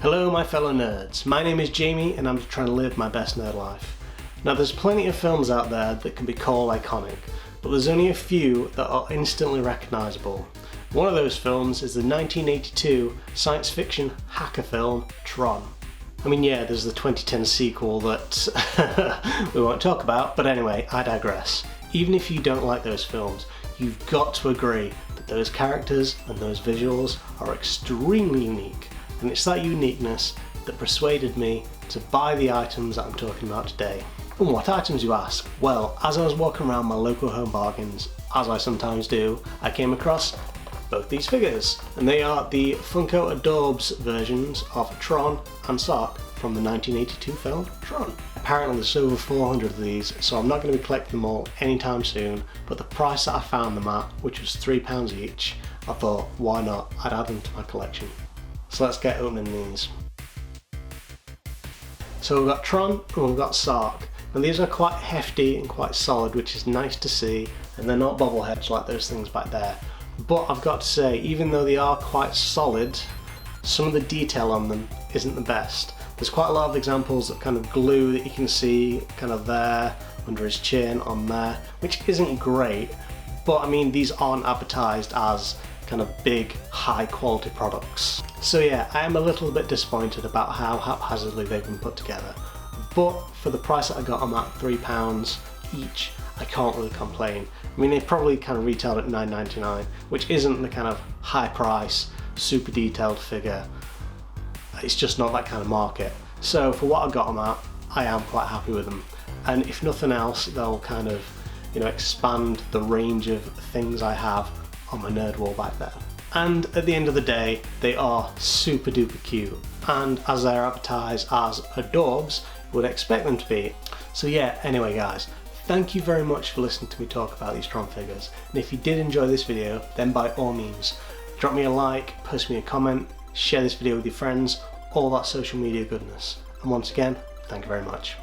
Hello my fellow nerds, my name is Jamie and I'm trying to live my best nerd life. Now there's plenty of films out there that can be called iconic, but there's only a few that are instantly recognisable. One of those films is the 1982 science fiction hacker film Tron. I mean, yeah, there's the 2010 sequel that we won't talk about, but anyway, I digress. Even if you don't like those films, you've got to agree that those characters and those visuals are extremely unique, and it's that uniqueness that persuaded me to buy the items that I'm talking about today. And what items, you ask? Well, as I was walking around my local Home Bargains, as I sometimes do, I came across both these figures, and they are the Funko Dorbz versions of Tron and Sark from the 1982 film Tron. Apparently there's over 400 of these, so I'm not going to be collecting them all anytime soon, but the price that I found them at, which was £3 each, I thought, why not? I'd add them to my collection. So let's get opening these. So we've got Tron and we've got Sark. And these are quite hefty and quite solid, which is nice to see, and they're not bobbleheads like those things back there. But I've got to say, even though they are quite solid, some of the detail on them isn't the best. There's quite a lot of examples of kind of glue that you can see kind of there, under his chin, on there, which isn't great, but I mean, these aren't advertised as kind of big, high quality products. So yeah, I am a little bit disappointed about how haphazardly they've been put together. But for the price that I got them at, £3 each, I can't really complain. I mean, they probably kind of retailed at $9.99, which isn't the kind of high price, super detailed figure. It's just not that kind of market. So for what I got them at, I am quite happy with them. And if nothing else, they'll kind of, you know, expand the range of things I have on my nerd wall back there. And at the end of the day, they are super duper cute. And as they're advertised as a Dorbz, would expect them to be. So yeah, anyway guys, thank you very much for listening to me talk about these Tron figures, and if you did enjoy this video, then by all means drop me a like, post me a comment, share this video with your friends, all that social media goodness. And once again, thank you very much.